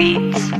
beats.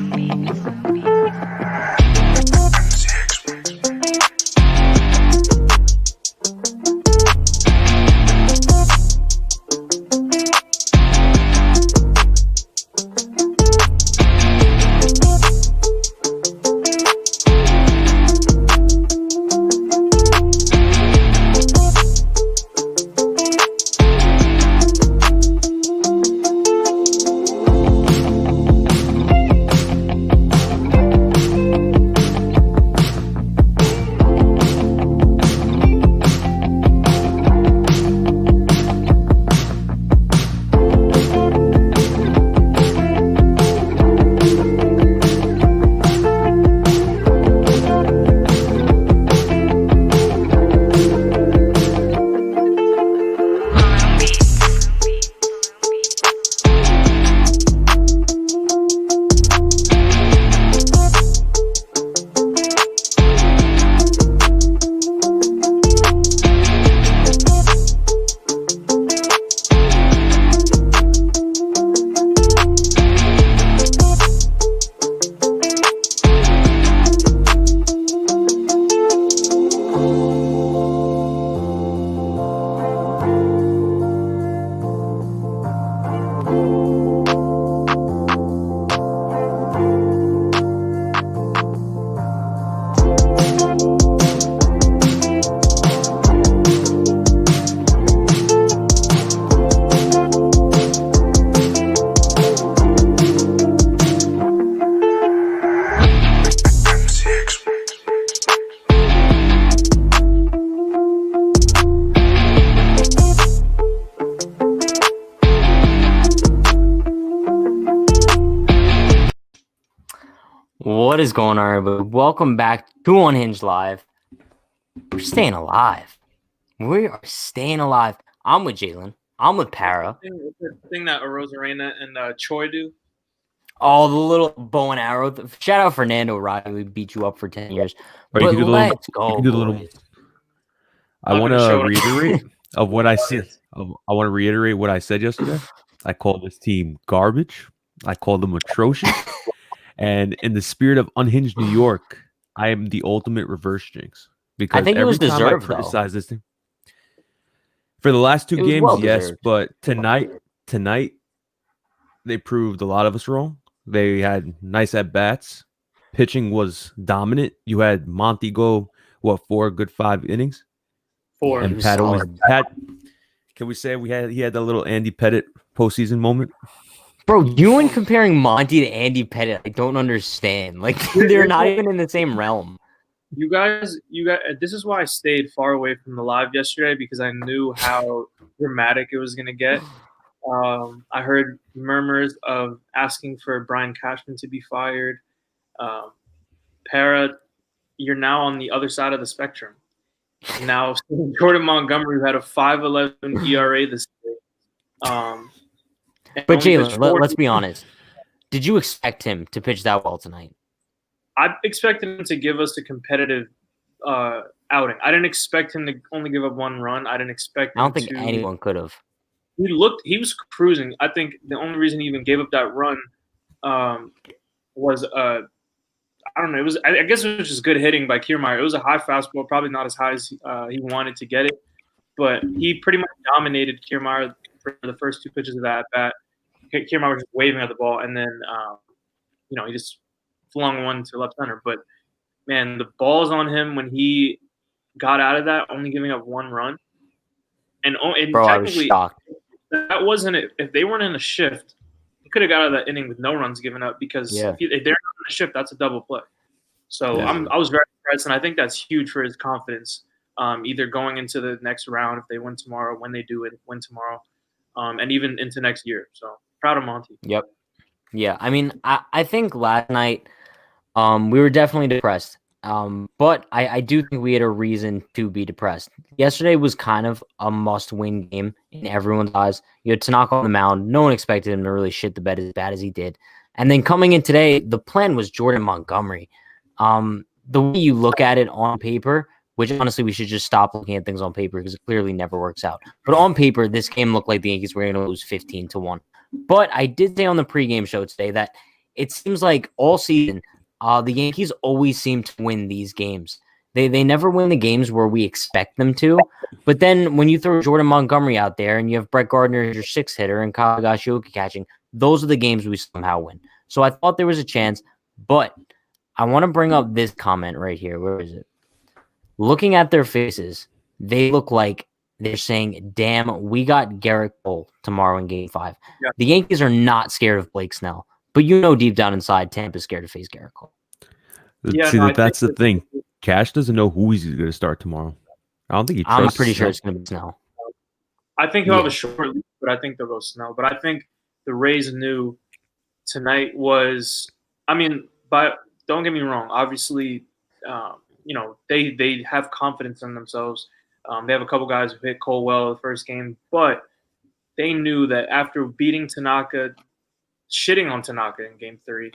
What is going on, everybody? Welcome back to Unhinged Live. We're staying alive. We are staying alive. I'm with Jalen. I'm with Para. The thing that Rosarena and Choi do. Oh, the little bow and arrow. Shout out Fernando Riley. We beat you up for 10 years. But let's go. I want to reiterate of what I said. I want to reiterate what I said yesterday. I called this team garbage. I called them atrocious. And in the spirit of Unhinged New York, I am the ultimate reverse jinx. Because I think it was deserved, I criticize this team. For the last two games, yes, but tonight they proved a lot of us wrong. They had nice at-bats. Pitching was dominant. You had Monty go, 4 good 5 innings? 4. And Pat, can we say he had that little Andy Pettit postseason moment? Bro, you and comparing Monty to Andy Pettit, I don't understand. Like, they're not even in the same realm. You guys, this is why I stayed far away from the live yesterday, because I knew how dramatic it was going to get. I heard murmurs of asking for Brian Cashman to be fired. Para, you're now on the other side of the spectrum. Now, Jordan Montgomery had a 5.11 ERA this year. But Jalen, let's be honest. Did you expect him to pitch that well tonight? I expected him to give us a competitive outing. I didn't expect him to only give up 1 run. I didn't expect. I don't think anyone could have. He was cruising. I think the only reason he even gave up that run was I don't know. I guess it was just good hitting by Kiermaier. It was a high fastball, probably not as high as he wanted to get it, but he pretty much dominated Kiermaier for the first 2 pitches of that at bat. Kiermaier was just waving at the ball, and then he just flung one to left center. But man, the ball's on him when he got out of that, only giving up 1 run. And bro, I was shocked. That wasn't it. If they weren't in a shift, he could have got out of that inning with no runs given up, because if they're not in a shift, that's a double play. So I was very impressed, and I think that's huge for his confidence. Either going into the next round if they win tomorrow, when they do win tomorrow, and even into next year. So proud of Monty. Yep. Yeah, I mean, I think last night we were definitely depressed. But I do think we had a reason to be depressed. Yesterday was kind of a must-win game in everyone's eyes. You had Tanaka on the mound. No one expected him to really shit the bed as bad as he did. And then coming in today, the plan was Jordan Montgomery. The way you look at it on paper, which honestly we should just stop looking at things on paper because it clearly never works out. But on paper, this game looked like the Yankees were going to lose 15-1. But I did say on the pregame show today that it seems like all season, the Yankees always seem to win these games. They never win the games where we expect them to. But then when you throw Jordan Montgomery out there and you have Brett Gardner as your sixth hitter and Kyle Higashioka catching, those are the games we somehow win. So I thought there was a chance, but I want to bring up this comment right here. Where is it? Looking at their faces, they look like they're saying, damn, we got Garrett Cole tomorrow in Game 5. Yeah. The Yankees are not scared of Blake Snell, but you know deep down inside, Tampa's scared to face Garrett Cole. Yeah, See, no, that's the thing. Cash doesn't know who he's going to start tomorrow. I don't think he trusts I'm pretty sure Snell. it's going to be Snell. I think he'll have a short leash, but I think they'll go Snell. But I think the Rays knew tonight was – I mean, but don't get me wrong. Obviously, they have confidence in themselves. They have a couple guys who hit Cole well the first game, but they knew that after beating Tanaka, shitting on Tanaka in Game 3,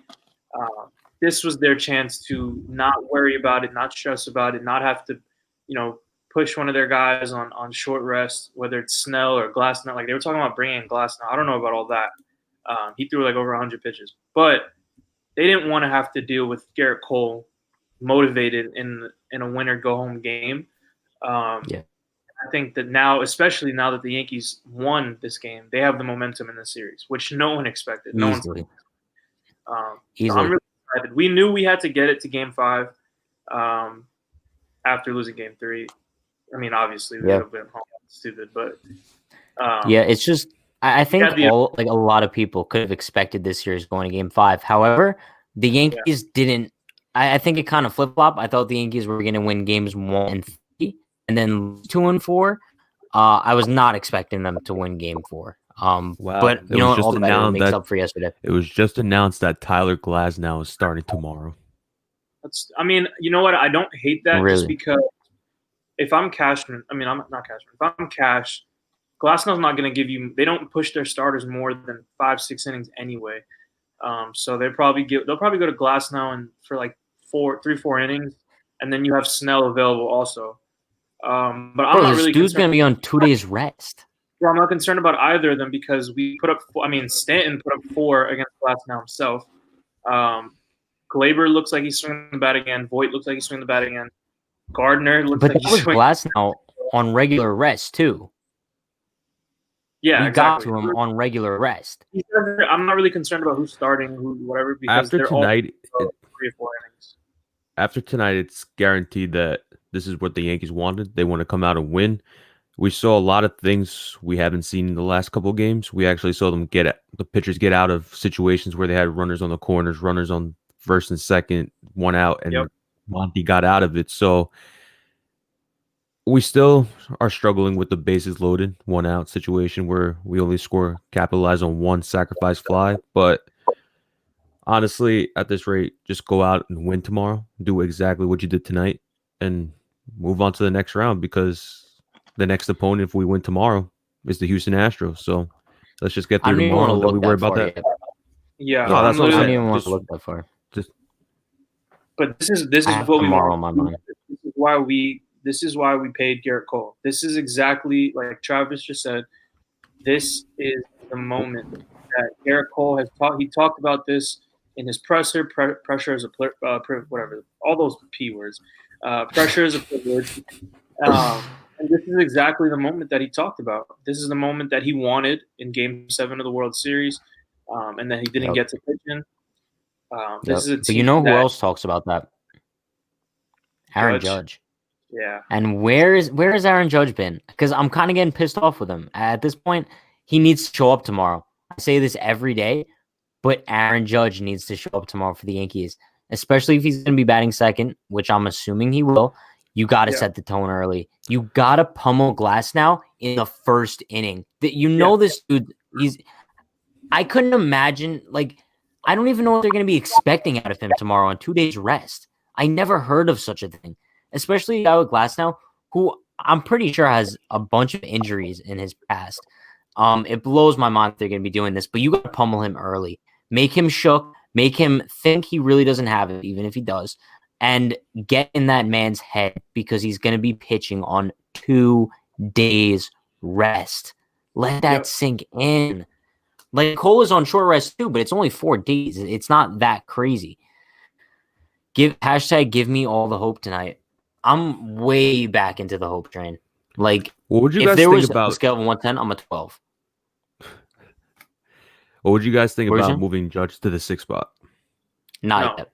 this was their chance to not worry about it, not stress about it, not have to, push one of their guys on short rest, whether it's Snell or Glasnow. Like they were talking about bringing in Glasnow. I don't know about all that. He threw like over 100 pitches, but they didn't want to have to deal with Garrett Cole motivated in a winner go home game. I think that now, especially now that the Yankees won this game, they have the momentum in the series, which no one expected. No one. Easily. So I'm really excited. We knew we had to get it to Game 5 after losing Game 3. I mean, obviously we would have been home stupid, but it's just I think a lot of people could have expected this series going to Game 5. However, the Yankees didn't. I think it kind of flip flop. I thought the Yankees were going to win games 1 and 3, and then 2 and 4. I was not expecting them to win Game 4. Wow! But you know what? All the better makes up for yesterday. It was just announced that Tyler Glasnow is starting tomorrow. I mean, you know what? I don't hate that really? Just because if I'm Cashman, I'm not Cashman. If I'm Cash, Glasnow's not going to give you. They don't push their starters more than 5-6 innings anyway. So they'll probably go to Glasnow and for like 3-4 innings, and then you have Snell available also. But I'm not really. Dude's going to be on 2 days rest. Well, I'm not concerned about either of them because we put up. Stanton put up 4 against Glasnow himself. Gleyber looks like he's swinging the bat again. Voit looks like he's swinging the bat again. Gardner looks like he's swinging. But that was Glasnow on regular rest too. Yeah, we got to him on regular rest. I'm not really concerned about who's starting, whatever. Because after tonight, all 3 or 4 innings. After tonight, it's guaranteed that this is what the Yankees wanted. They want to come out and win. We saw a lot of things we haven't seen in the last couple of games. We actually saw them the pitchers get out of situations where they had runners on the corners, runners on first and second, 1 out, and Monty got out of it. So we still are struggling with the bases loaded, 1 out situation where we only capitalize on 1 sacrifice fly. But honestly, at this rate, just go out and win tomorrow. Do exactly what you did tonight and move on to the next round because the next opponent, if we win tomorrow, is the Houston Astros. So let's just get through tomorrow and then we worry about that. Yet. Yeah, no, that's what I don't even want to look that far. But this is what we want. On my mind. This is why we paid Garrett Cole. This is exactly like Travis just said. This is the moment that Garrett Cole has talked. He talked about this in his presser. Pressure is a whatever. All those P words. Pressure is a privilege. And this is exactly the moment that he talked about. This is the moment that he wanted in Game 7 of the World Series, and that he didn't get to pitch in. This is a team but you know who else talks about that? Aaron Judge. Yeah. And where has Aaron Judge been? Because I'm kind of getting pissed off with him. At this point, he needs to show up tomorrow. I say this every day, but Aaron Judge needs to show up tomorrow for the Yankees, especially if he's going to be batting second, which I'm assuming he will. You got to set the tone early. You got to pummel Glasnow in the first inning. This dude, I couldn't imagine, I don't even know what they're going to be expecting out of him tomorrow on 2 days rest. I never heard of such a thing, especially a guy with Glasnow, who I'm pretty sure has a bunch of injuries in his past. It blows my mind that they're going to be doing this, but you got to pummel him early. Make him shook. Make him think he really doesn't have it, even if he does. And get in that man's head because he's going to be pitching on 2 days rest. Let that sink in. Like Cole is on short rest too, but it's only 4 days. It's not that crazy. Give me all the hope tonight. I'm way back into the hope train. Like, What would you if guys there think was a about? scale of 1-10, I'm a 12. What would you guys think What is about it? moving Judge to the 6th spot? Not yet.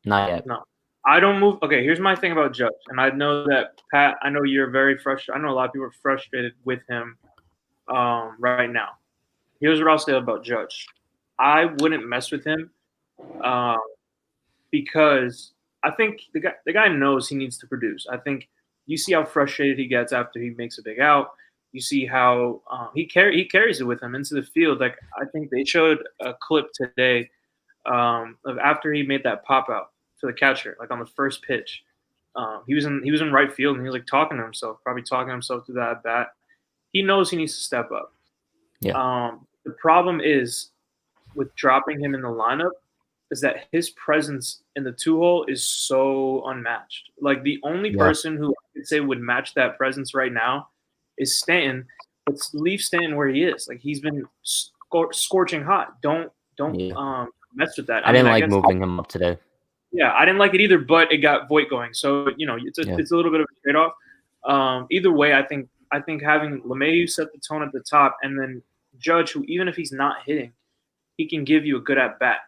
Not yet. No. I don't move. Okay, here's my thing about Judge, and I know that Pat. I know you're very frustrated. I know a lot of people are frustrated with him right now. Here's what I'll say about Judge. I wouldn't mess with him because I think the guy knows he needs to produce. I think you see how frustrated he gets after he makes a big out. You see how he carries it with him into the field. Like I think they showed a clip today of after he made that pop out to the catcher, like on the first pitch. He was in right field and he was like talking to himself, probably talking to himself through that bat. He knows he needs to step up. Yeah. The problem is with dropping him in the lineup is that his presence in the 2-hole is so unmatched. Like the only person who I could say would match that presence right now is Stanton. But leave Stanton where he is. Like he's been scorching hot. Don't mess with that. I didn't like moving him up today. Yeah, I didn't like it either, but it got Voit going. So, it's a little bit of a trade-off. Either way, I think having LeMahieu set the tone at the top and then Judge, who even if he's not hitting, he can give you a good at-bat,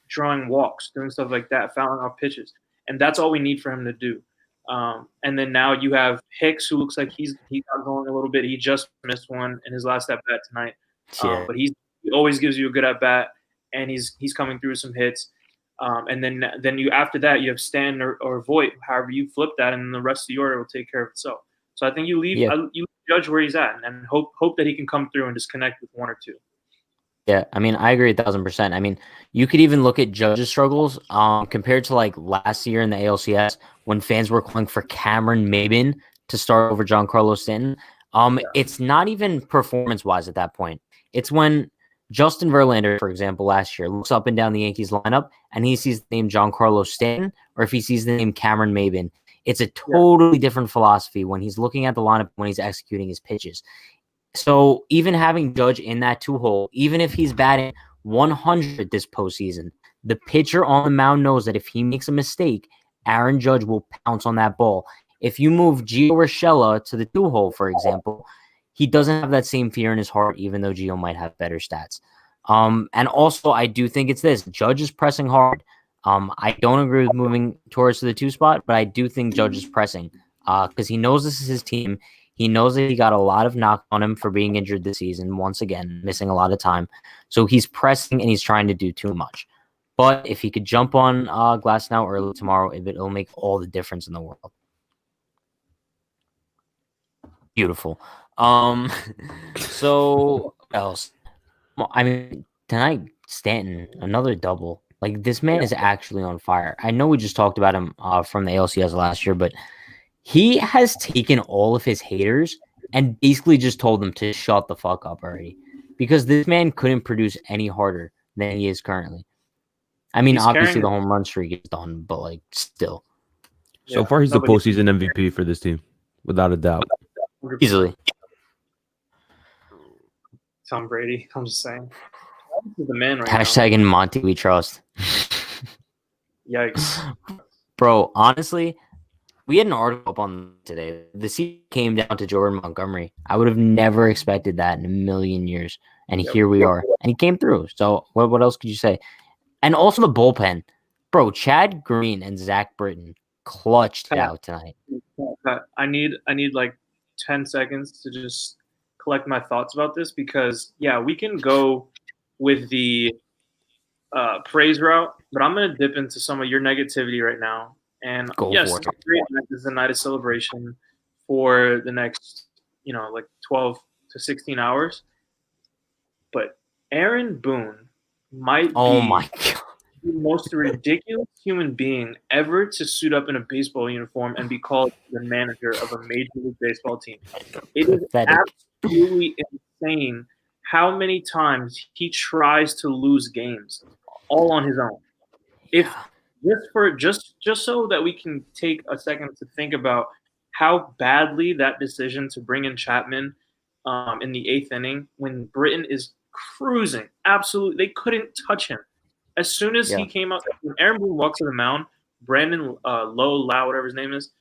drawing walks, doing stuff like that, fouling off pitches. And that's all we need for him to do. And then now you have Hicks, who looks like he got going a little bit. He just missed one in his last at-bat tonight. But he always gives you a good at-bat, and he's coming through some hits. And then you after that you have Stan or Voit, however you flip that, and the rest of the order will take care of itself. So I think you leave you Judge where he's at, and hope that he can come through and just connect with one or two. Yeah, I mean, I agree 1,000%. I mean, you could even look at Judge's struggles compared to like last year in the ALCS when fans were calling for Cameron Maybin to start over Giancarlo Stanton. It's not even performance-wise at that point. It's when Justin Verlander, for example, last year looks up and down the Yankees lineup and he sees the name Giancarlo Stanton, or if he sees the name Cameron Maybin. It's a totally different philosophy when he's looking at the lineup when he's executing his pitches. So even having Judge in that 2-hole, even if he's batting 100 this postseason, the pitcher on the mound knows that if he makes a mistake, Aaron Judge will pounce on that ball. If you move Gio Urshela to the 2-hole, for example, he doesn't have that same fear in his heart, even though Gio might have better stats. And also, I do think it's this. Judge is pressing hard. I don't agree with moving Torres to the 2 spot, but I do think Judge is pressing because he knows this is his team. He knows that he got a lot of knock on him for being injured this season, once again, missing a lot of time. So he's pressing and he's trying to do too much. But if he could jump on Glasnow early tomorrow, it'll make all the difference in the world. Beautiful. So what else? Well, I mean, tonight, Stanton, another double. Like, this man is actually on fire. I know we just talked about him from the ALCS last year, but he has taken all of his haters and basically just told them to shut the fuck up already. Because this man couldn't produce any harder than he is currently. I mean, obviously the home run streak is done, but, like, still. So far, he's the postseason MVP for this team, without a doubt. Easily. Tom Brady, I'm just saying. This is the man right Hashtag in Monty we trust. Yikes. Bro, honestly, we had an article up on today. The season came down to Jordan Montgomery. I would have never expected that in a million years. And here we are. And he came through. So what else could you say? And also the bullpen. Bro, Chad Green and Zach Britton clutched it out tonight. I need like 10 seconds to just collect my thoughts about this because, we can go with the praise route, but I'm going to dip into some of your negativity right now. And yes, this is a night of celebration for the next, like 12 to 16 hours. But Aaron Boone might be the most ridiculous human being ever to suit up in a baseball uniform and be called the manager of a Major League Baseball team. It is absolutely insane how many times he tries to lose games all on his own. If just so that we can take a second to think about how badly that decision to bring in Chapman in the 8th inning when Britton is cruising. Absolutely, they couldn't touch him. As soon as he came out, when Aaron Boone walked to the mound, Brandon Lau, whatever his name is,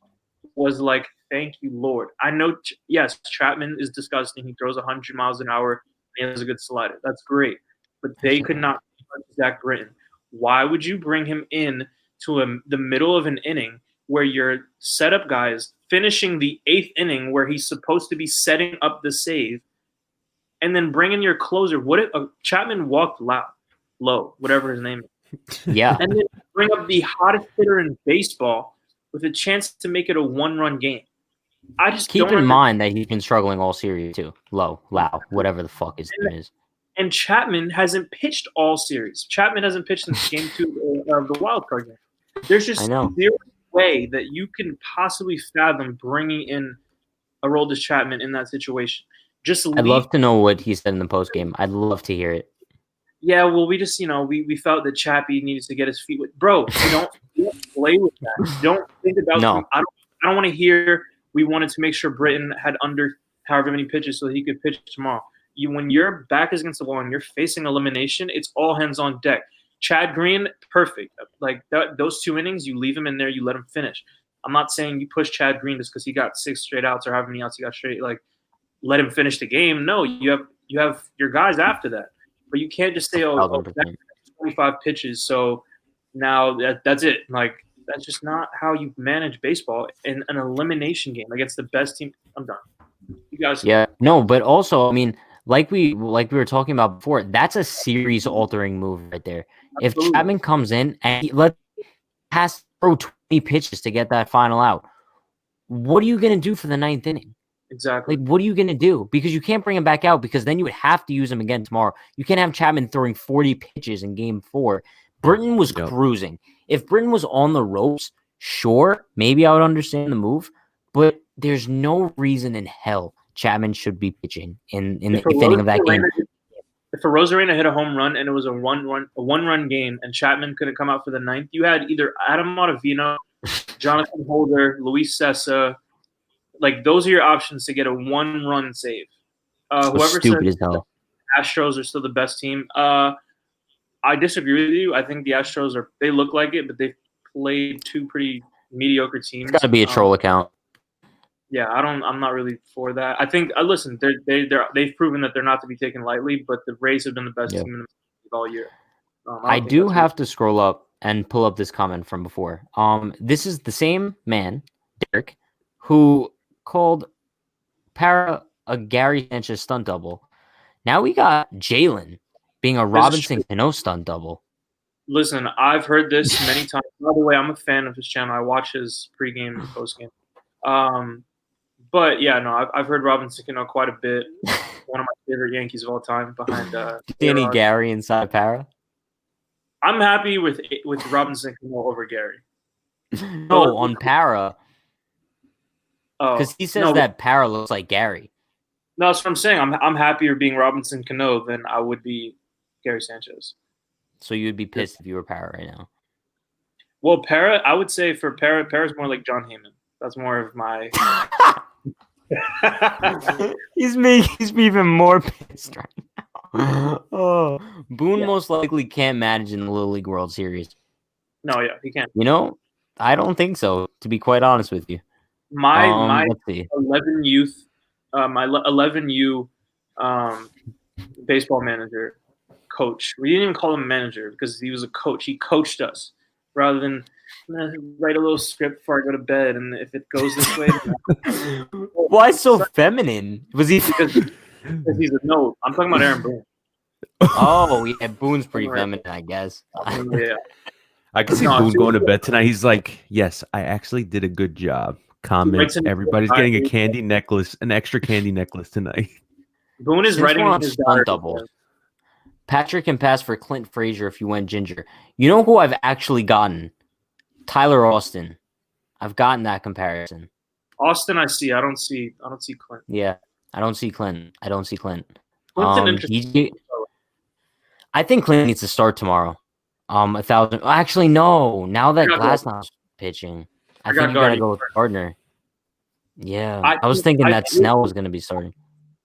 was like, "Thank you, Lord." I know, yes, Chapman is disgusting. He throws 100 miles an hour. And he has a good slider. That's great, but they could not touch Zach Britton. Why would you bring him in to the middle of an inning where your setup guys finishing the 8th inning where he's supposed to be setting up the save, and then bring in your closer? What if Chapman walked low, whatever his name is. Yeah. And then bring up the hottest hitter in baseball with a chance to make it a 1-run game. I just keep in mind that he's been struggling all series too. Lau, whatever the fuck his name is. And Chapman hasn't pitched all series. Chapman hasn't pitched since game 2 of the wild card game. There's just zero way that you can possibly fathom bringing in Aroldis Chapman in that situation. I'd love to know what he said in the post game. I'd love to hear it. Yeah, well, we just, we felt that Chappie needed to get his feet with. Bro, you don't play with that. You don't think about no. I don't want to hear we wanted to make sure Britton had under however many pitches so that he could pitch tomorrow. When your back is against the wall and you're facing elimination, it's all hands on deck. Chad Green, perfect. Like those 2 innings, you leave him in there, you let him finish. I'm not saying you push Chad Green just because he got 6 straight outs or however many outs he got straight. Like, let him finish the game. No, you have your guys after that. But you can't just say, that's 25 pitches, so now that's it. Like, that's just not how you manage baseball in an elimination game against the best team. I'm done. You guys. Yeah, no, but also, I mean, like we were talking about before, that's a series-altering move right there. Absolutely. If Chapman comes in and has to throw 20 pitches to get that final out, what are you going to do for the 9th inning? Exactly. Like, what are you going to do? Because you can't bring him back out because then you would have to use him again tomorrow. You can't have Chapman throwing 40 pitches in game 4. Britton was cruising. If Britton was on the ropes, sure, maybe I would understand the move, but there's no reason in hell Chapman should be pitching in the 8th inning of that game. If a Rosarena hit a home run and it was a one-run game and Chapman couldn't come out for the 9th, you had either Adam Ottavino, Jonathan Holder, Luis Sessa. Like, those are your options to get a 1-run save. Whoever stupid as hell. Astros are still the best team. I disagree with you. I think the Astros they look like it, but they've played 2 pretty mediocre teams. It's got to be a troll account. Yeah, I'm not really for that. I think listen, they've proven that they're not to be taken lightly, but the Rays have been the best team in the league all year. I do have to scroll up and pull up this comment from before. This is the same man, Derek, who called Para a Gary Sanchez stunt double. Now we got Jalen being a Robinson Cano stunt double. Listen, I've heard this many times. By the way, I'm a fan of his channel. I watch his pregame and postgame. But yeah, no, I've heard Robinson Cano quite a bit. One of my favorite Yankees of all time. Behind Danny Gary inside Para. I'm happy with Robinson Cano over Gary. No, on Para. Because he says that Para looks like Gary. No, that's what I'm saying. I'm happier being Robinson Cano than I would be Gary Sanchez. So you'd be pissed if you were Para right now. Well, Para, I would say for Para's more like John Heyman. That's more of my. He's even more pissed right now. Oh, Boone most likely can't manage in the Little League World Series. No, yeah, he can't. I don't think so. To be quite honest with you, my 11 youth, my 11U baseball manager coach. We didn't even call him manager because he was a coach. He coached us rather than write a little script before I go to bed. And if it goes this way, why so feminine? Was he? Because he's a no. I'm talking about Aaron Boone. Oh, yeah, Boone's pretty feminine, I guess. Yeah. I can see Boone going to bed tonight. He's like, yes, I actually did a good job. Comments. Everybody's getting a candy necklace, an extra candy necklace tonight. Boone is writing his stunt double. Patrick can pass for Clint Frazier if you went ginger. You know who I've actually gotten? Tyler Austin. I've gotten that comparison. Austin, I see. I don't see Clint. Yeah, I don't see Clint. Clint's an interesting. I think Clint needs to start tomorrow. 1,000. Actually, no. Now that Glasnow's pitching, I think you gotta go with Gardner. Yeah, I was thinking that Snell was going to be starting.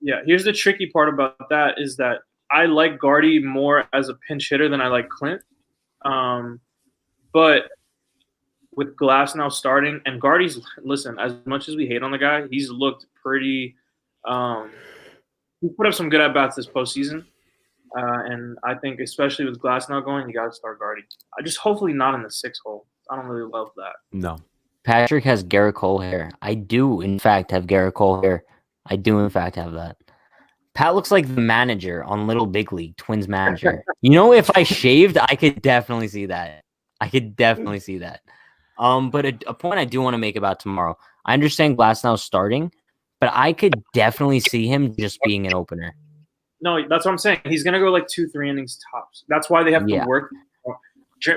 Yeah, here's the tricky part about that is that I like Gardy more as a pinch hitter than I like Clint. But with Glass now starting, and Gardy's, listen, as much as we hate on the guy, he's looked pretty he put up some good at-bats this postseason. And I think especially with Glass now going, you got to start Gardy. I just hopefully not in the 6 hole. I don't really love that. No. Patrick has Garrett Cole hair. I do, in fact, have Garrett Cole hair. I do, in fact, have that. Pat looks like the manager on Little Big League, Twins manager. You know, if I shaved, I could definitely see that. But a point I do want to make about tomorrow. I understand Glasnow starting, but I could definitely see him just being an opener. No, that's what I'm saying. He's going to go like 2-3 innings tops. That's why they have to work.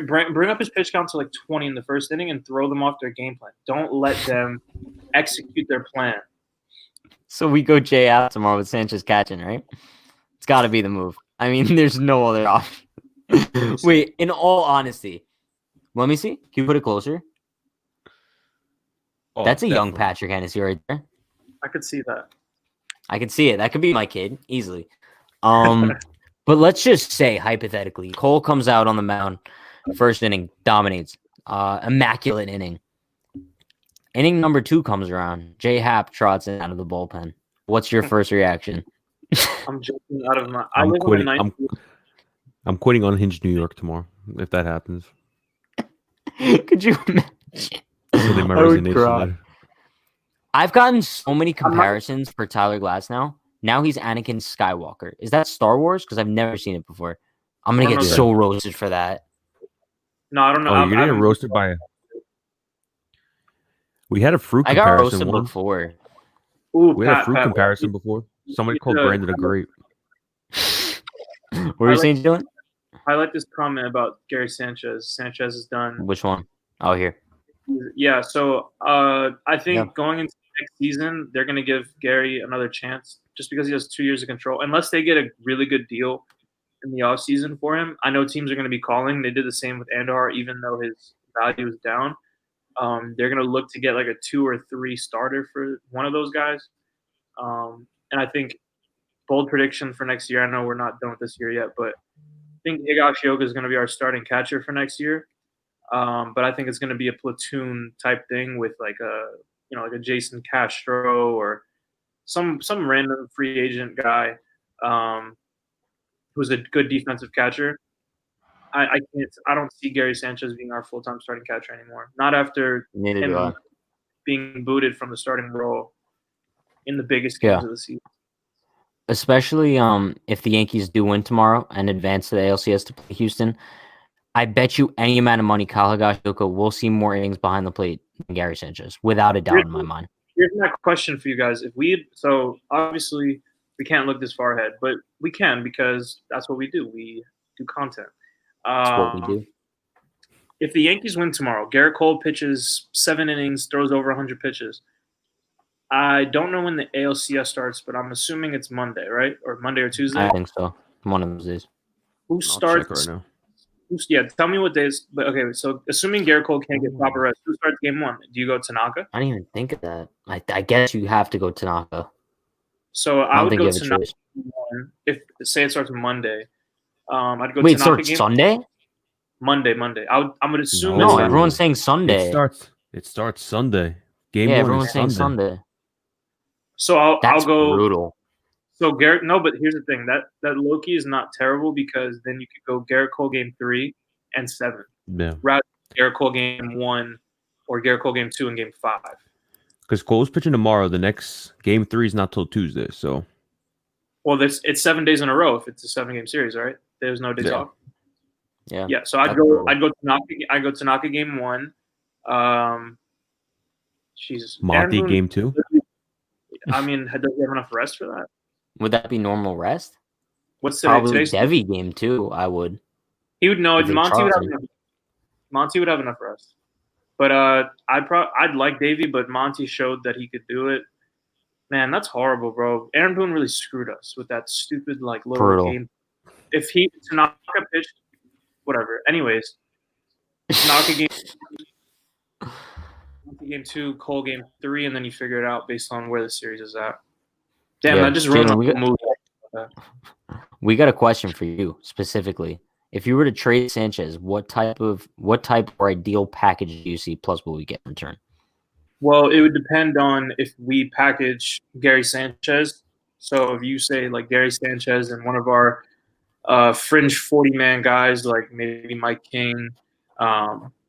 Bring up his pitch count to like 20 in the first inning and throw them off their game plan. Don't let them execute their plan. So we go Jay out tomorrow with Sanchez catching, right? It's got to be the move. I mean, there's no other option. Wait, in all honesty, let me see. Can you put it closer? Oh, that's a definitely. young Patrick Hennessy right there. I could see that. I could see it. That could be my kid easily. But let's just say hypothetically, Cole comes out on the mound, first inning, dominates, immaculate inning. Inning number 2 comes around. Jay Happ trots in out of the bullpen. What's your first reaction? I'm joking out of my. I'm quitting Unhinged New York tomorrow if that happens. Could you imagine? My resignation letter. I've gotten so many comparisons for Tyler Glass now. Now he's Anakin Skywalker. Is that Star Wars? Because I've never seen it before. I'm going to get so roasted for that. No, I don't know. Oh, you're going to get roasted by a... We had a fruit comparison. I got roasted before. Ooh, we had a fruit comparison before. Somebody called Brandon a grape. What were you saying, Dylan? I like this comment about Gary Sanchez. Sanchez is done. Which one? Oh, here. Yeah, so I think going into next season, they're going to give Gary another chance just because he has 2 years of control. Unless they get a really good deal in the offseason for him. I know teams are going to be calling. They did the same with Andar, even though his value is down. They're going to look to get like a 2 or 3 starter for one of those guys. And I think bold prediction for next year. I know we're not done with this year yet, but I think Higashioka is going to be our starting catcher for next year. But I think it's going to be a platoon type thing with like a Jason Castro or some random free agent guy who's a good defensive catcher. I don't see Gary Sanchez being our full-time starting catcher anymore. Not after him being booted from the starting role in the biggest games of the season. Especially if the Yankees do win tomorrow and advance to the ALCS to play Houston, I bet you any amount of money Kyle Higashioka will see more innings behind the plate than Gary Sanchez, without a doubt in my mind. Here's my question for you guys. So obviously we can't look this far ahead, but we can because that's what we do. We do content. That's what we do. If the Yankees win tomorrow, Garrett Cole pitches 7 innings, throws over 100 pitches. I don't know when the ALCS starts, but I'm assuming it's Monday, right? Or Monday or Tuesday? I think so. One of those days. Who starts? Right now. Yeah, tell me what days. But okay, so assuming Garrett Cole can't get proper rest, who starts game 1? Do you go Tanaka? I didn't even think of that. I guess you have to go Tanaka. So I would go Tanaka if say it starts Monday. I'd go. Wait, Tanaka it starts Sunday? Monday. I'm gonna assume. No, everyone's saying Sunday. It starts Sunday. Game 1 everyone's is saying Sunday. Sunday. So I'll go. Brutal. So Garrett, no, but here's the thing that Loki is not terrible because then you could go Garrett Cole game 3 and 7. Yeah. Rather than Garrett Cole game 1 or Garrett Cole game 2 and game 5. Because Cole's pitching tomorrow. The next game 3 is not till Tuesday. So. Well, it's 7 days in a row if it's a 7-game series, right? There's no days off. Yeah. Yeah. So I'd go Tanaka game 1. Jesus. Monty game 2. I mean, does he have enough rest for that? Would that be normal rest? What's probably today's Devi game 2? I would. He would know. Monty would have enough rest. But I'd like Davey, but Monty showed that he could do it. Man, that's horrible, bro. Aaron Boone really screwed us with that stupid little game. If Tanaka pitched, whatever. Anyways, Tanaka game 2, Cole game 3, and then you figure it out based on where the series is at. Damn, that just ruined the mood. that. We got a question for you specifically. If you were to trade Sanchez, what type or ideal package do you see plus what we get in return? Well, it would depend on if we package Gary Sanchez. So if you say like Gary Sanchez and one of our fringe 40-man guys like maybe Mike King,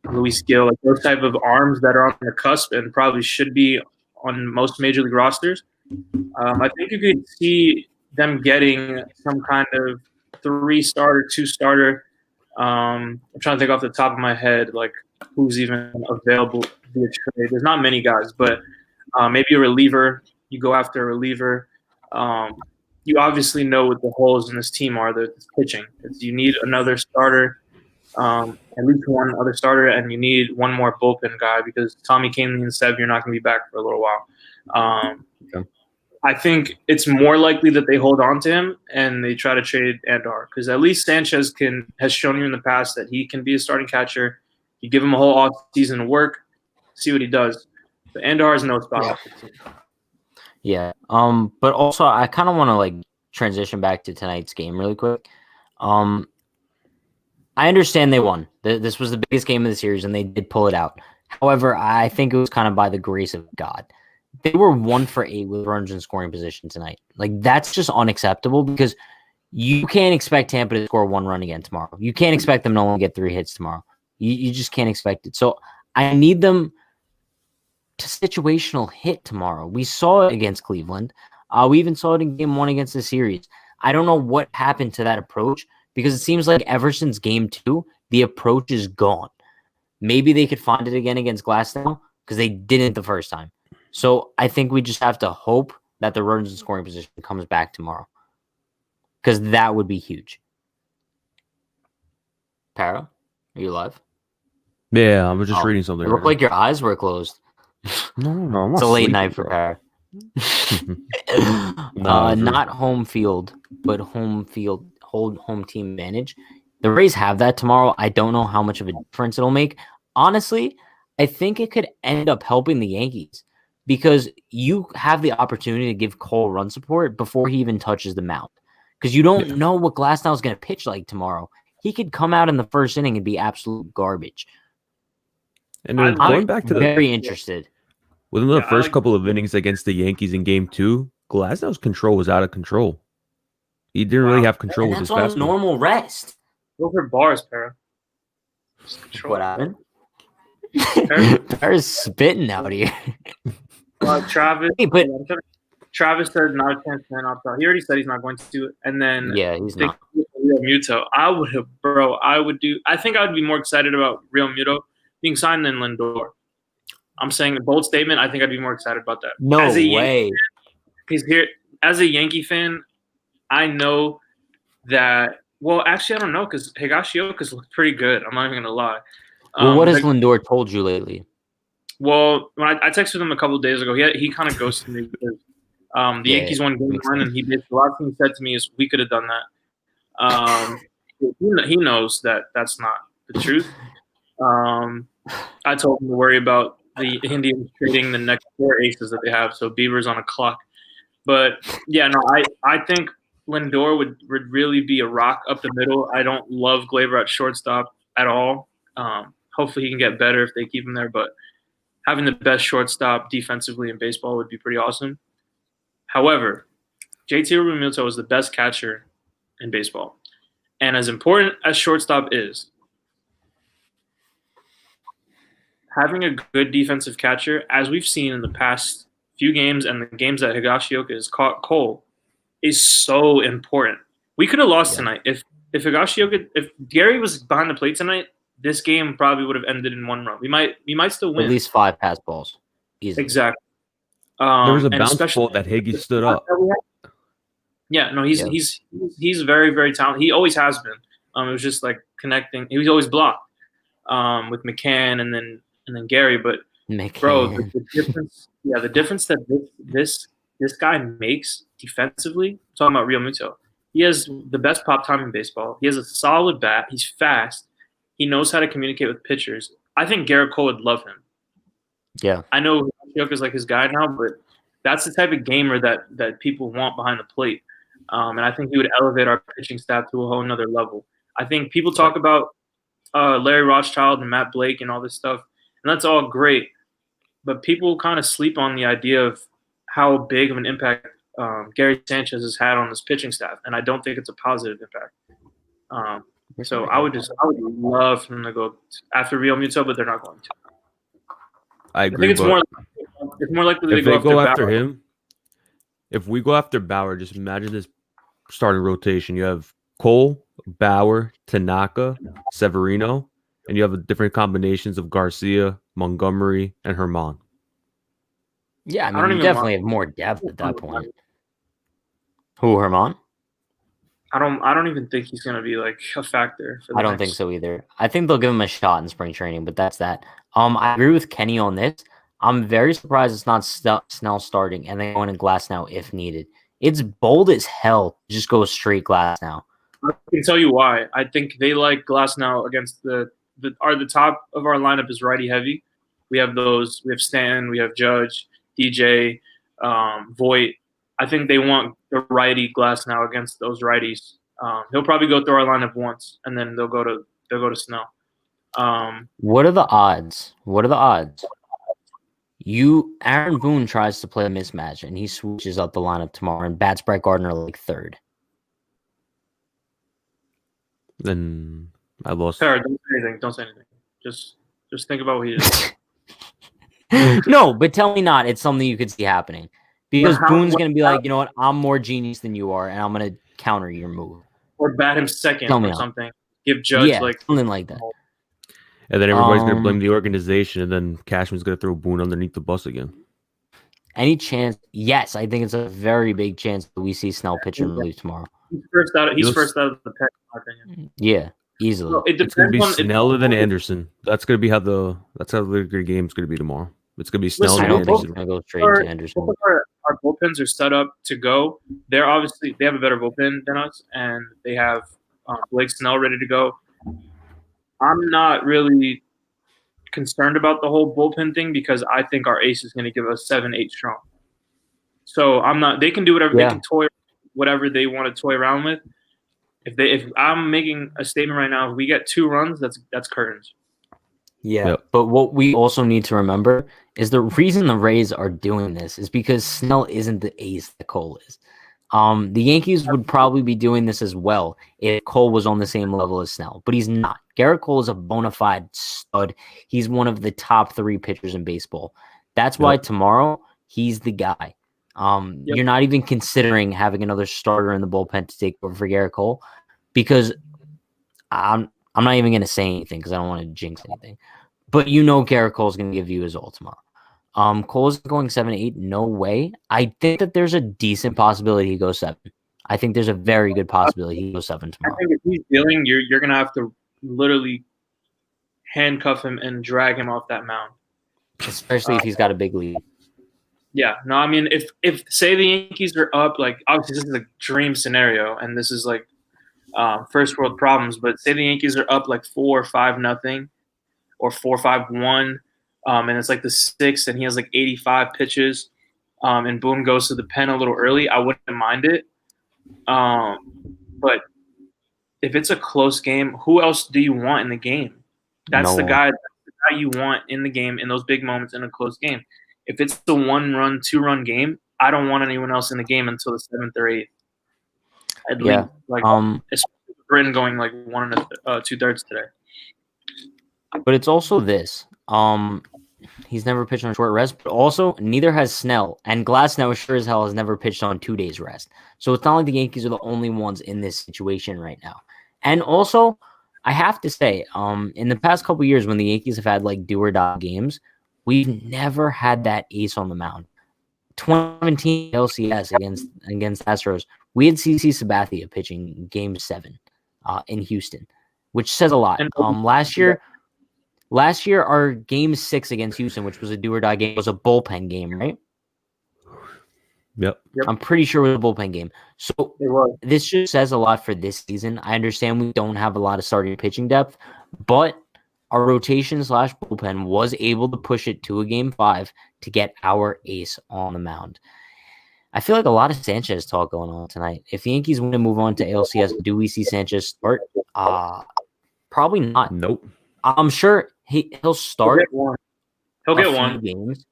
Luis Gill, like those type of arms that are on the cusp and probably should be on most major league rosters, I think you could see them getting some kind of 3-starter, 2-starter. I'm trying to think off the top of my head, like who's even available via trade. There's not many guys, but maybe a reliever. You go after a reliever. You obviously know what the holes in this team are. The pitching. You need another starter, at least one other starter, and you need one more bullpen guy because Tommy Kahnle and Seb, you're not going to be back for a little while. Okay. I think it's more likely that they hold on to him and they try to trade Andar because at least Sanchez has shown you in the past that he can be a starting catcher. You give him a whole off season to work, see what he does. But Andar has no spot off the team. Yeah. But also I kind of want to like transition back to tonight's game really quick. I understand they won. This was the biggest game of the series and they did pull it out. However, I think it was kind of by the grace of God. They were 1 for 8 with runners in scoring position tonight. Like that's just unacceptable because you can't expect Tampa to score 1 run again tomorrow. You can't expect them to only get 3 hits tomorrow. You just can't expect it. So I need them to situational hit tomorrow. We saw it against Cleveland. We even saw it in game 1 against the series. I don't know what happened to that approach because it seems like ever since game 2, the approach is gone. Maybe they could find it again against Glasnow because they didn't the first time. So I think we just have to hope that the runners in scoring position comes back tomorrow because that would be huge. Para, are you live? Yeah, I was just reading something. It looked like your eyes were closed. No. It's a late night for Para. Not home field, but home field, home team advantage. The Rays have that tomorrow. I don't know how much of a difference it'll make. Honestly, I think it could end up helping the Yankees because you have the opportunity to give Cole run support before he even touches the mound because you don't know what Glasnow is going to pitch like tomorrow. He could come out in the first inning and be absolute garbage. And then going back to very interested. Within the first couple of innings against the Yankees in game 2, Glasnow's control was out of control. He didn't really have control with his fastball. That's on normal rest. Go for bars, Para. What happened? Para's spitting out here. Travis. Hey, but Travis said not a chance to opt out. He already said he's not going to do it. And then he's not. Real Muto. I think I would be more excited about Real Muto being signed than Lindor. I'm saying a bold statement. I think I'd be more excited about that. No way. He's here as a Yankee fan. I know that. Well, actually, I don't know because Higashioka's looked pretty good. I'm not even gonna lie. Well, what has Lindor told you lately? Well, when I texted him a couple of days ago, he kind of ghosted me because the Yankees won game 1, and the last thing he said to me is, "We could have done that." He knows that that's not the truth. I told him to worry about the Indians trading the next 4 aces that they have, so Bieber's on a clock. But yeah, no, I think Lindor would really be a rock up the middle. I don't love Gleyber at shortstop at all. Hopefully he can get better if they keep him there, but having the best shortstop defensively in baseball would be pretty awesome. However, JT Realmuto is the best catcher in baseball. And as important as shortstop is, having a good defensive catcher, as we've seen in the past few games and the games that Higashioka has caught Cole, is so important. We could have lost tonight. If Gary was behind the plate tonight, this game probably would have ended in 1 run. We might still win. At least 5 pass balls. Easily. Exactly. There was a bounce ball that Higgy stood up. Yeah, no, he's very, very talented. He always has been. It was just like connecting. He was always blocked with McCann and then Gary. But bro, the difference. Yeah, the difference that this guy makes defensively. I'm talking about Real Muto. He has the best pop time in baseball. He has a solid bat. He's fast. He knows how to communicate with pitchers. I think Garrett Cole would love him. Yeah. I know Higashioka's like his guy now, but that's the type of gamer that people want behind the plate. And I think he would elevate our pitching staff to a whole nother level. I think people talk about Larry Rothschild and Matt Blake and all this stuff, and that's all great. But people kind of sleep on the idea of how big of an impact Gary Sanchez has had on this pitching staff, and I don't think it's a positive impact. So I would love for them to go after Real Muto, but they're not going to. I agree. It's more likely if they go after him. If we go after Bauer, just imagine this starting rotation. You have Cole, Bauer, Tanaka, Severino, and you have different combinations of Garcia, Montgomery, and Herman. Yeah, I mean, you definitely have more depth at that point. Who, Herman? I don't even think he's going to be like a factor. I don't think so either. I think they'll give him a shot in spring training, but that's that. I agree with Kenny on this. I'm very surprised it's not Snell starting and then going to Glasnow if needed. It's bold as hell to just go straight Glasnow. I can tell you why. I think they like Glasnow against the top of our lineup is righty heavy. We have Stan, we have Judge, DJ, Voit. I think they want the righty Glasnow against those righties. He'll probably go through our lineup once, and then they'll go to Snell. What are the odds? Aaron Boone tries to play a mismatch, and he switches up the lineup tomorrow and bats Brett Gardner like third. Then I lost. Sarah, don't say anything. Just think about what he is. No, but tell me not. It's something you could see happening. Because Boone's going to be like, you know what? I'm more genius than you are, and I'm going to counter your move. Or bat him second or something. Give Judge something like that. And then everybody's going to blame the organization, and then Cashman's going to throw Boone underneath the bus again. Any chance? Yes, I think it's a very big chance that we see Snell pitch and relief tomorrow. He's first out of the pack, in my opinion. Yeah, easily. So it's going to be Snell and then Anderson. That's going to be how the game's going to be tomorrow. It's going to be Snell and Anderson. Going to go straight to Anderson. Our bullpens are set up to go. They have a better bullpen than us, and they have Blake Snell ready to go. I'm not really concerned about the whole bullpen thing because I think our ace is going to give us 7-8 strong. So I'm not. They can do whatever they can toy, whatever they want to toy around with. If I'm making a statement right now, if we get 2 runs, that's curtains. Yeah, but what we also need to remember is the reason the Rays are doing this is because Snell isn't the ace that Cole is. The Yankees would probably be doing this as well if Cole was on the same level as Snell, but he's not. Garrett Cole is a bona fide stud. He's one of the top 3 pitchers in baseball. That's why tomorrow he's the guy. You're not even considering having another starter in the bullpen to take over for Garrett Cole because I'm not even going to say anything because I don't want to jinx anything. But Garrett Cole's going to give you his all tomorrow. Cole's going 7-8. No way. I think that there's a decent possibility he goes 7. I think there's a very good possibility he goes 7 tomorrow. I think if he's dealing, you're going to have to literally handcuff him and drag him off that mound. Especially if he's got a big lead. Yeah. No, I mean, if say the Yankees are up, like obviously this is a dream scenario, and this is like first world problems, but say the Yankees are up like 4 or 5-0 or 4-5-1. And it's like the 6th, and he has like 85 pitches, and Boone goes to the pen a little early. I wouldn't mind it. But if it's a close game, who else do you want in the game? That's the guy you want in the game in those big moments in a close game. If it's the 1-run, 2-run game, I don't want anyone else in the game until the 7th or 8th. At least, it's Britain going like 1 2/3 today. But it's also this. He's never pitched on short rest, but also neither has Snell. And Glasnow sure as hell has never pitched on 2 days rest. So it's not like the Yankees are the only ones in this situation right now. And also, I have to say, in the past couple of years when the Yankees have had like do or die games, we've never had that ace on the mound. 2017 LCS against Astros, we had CC Sabathia pitching Game 7 in Houston, which says a lot. Last year, our Game 6 against Houston, which was a do-or-die game, was a bullpen game, right? Yep. I'm pretty sure it was a bullpen game. So this just says a lot for this season. I understand we don't have a lot of starting pitching depth, but our rotation/bullpen was able to push it to a Game 5 to get our ace on the mound. I feel like a lot of Sanchez talk going on tonight. If the Yankees want to move on to ALCS, do we see Sanchez start? Probably not. Nope. I'm sure he'll start He'll get a few one. games.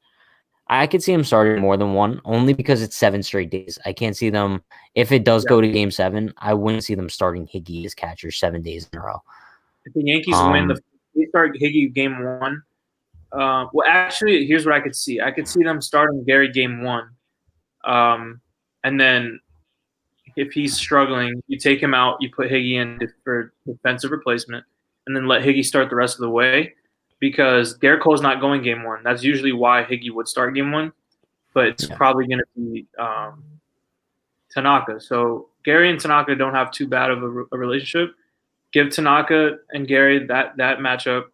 I could see him starting more than one, only because it's 7 straight days. I can't see them. If it does go to Game 7, I wouldn't see them starting Higgy as catcher 7 days in a row. If the Yankees win, they start Higgy Game 1. Well, actually, here's what I could see. I could see them starting Gary Game 1. And then if he's struggling, you take him out, you put Higgy in for defensive replacement, and then let Higgy start the rest of the way. Because Garrett Cole's not going Game 1. That's usually why Higgy would start Game 1, but it's probably going to be Tanaka. So Gary and Tanaka don't have too bad of a relationship. Give Tanaka and Gary that matchup,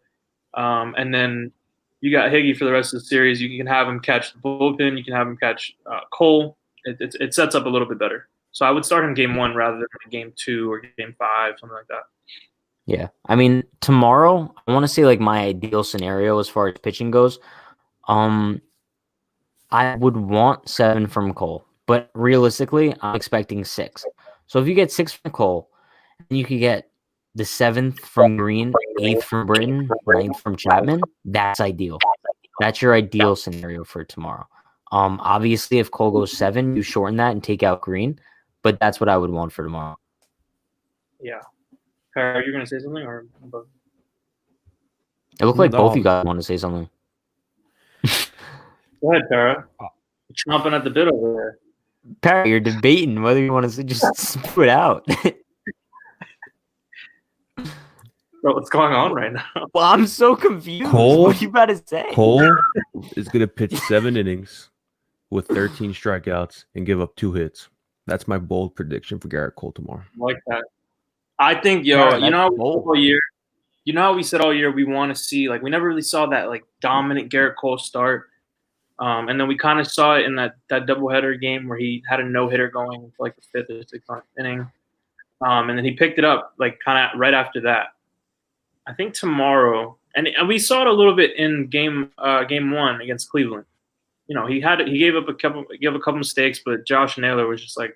and then you got Higgy for the rest of the series. You can have him catch the bullpen. You can have him catch Cole. It sets up a little bit better. So I would start him Game 1 rather than Game 2 or Game 5, something like that. Yeah. I mean, tomorrow, I want to say like my ideal scenario as far as pitching goes. I would want 7 from Cole, but realistically, I'm expecting 6. So if you get 6 from Cole, you could get the 7th from Green, 8th from Britton, 9th from Chapman. That's ideal. That's your ideal scenario for tomorrow. Obviously, if Cole goes 7, you shorten that and take out Green, but that's what I would want for tomorrow. Yeah. Are you going to say something? Or It looked like both you guys want to say something. Go ahead, Para. You're chomping at the bit over there. Para, you're debating whether you want to just spit out. Bro, what's going on right now? Well, I'm so confused. Cole, what are you about to say? Cole is going to pitch 7 innings with 13 strikeouts and give up 2 hits. That's my bold prediction for Garrett Cole tomorrow. I like that. I think, you know how we said all year we want to see, like, we never really saw that, like, dominant Garrett Cole start. And then we kind of saw it in that doubleheader game where he had a no-hitter going for, like, the 5th or 6th inning. And then he picked it up, like, kind of right after that. I think tomorrow, and we saw it a little bit in game 1 against Cleveland. You know, he gave up a couple mistakes, but Josh Naylor was just like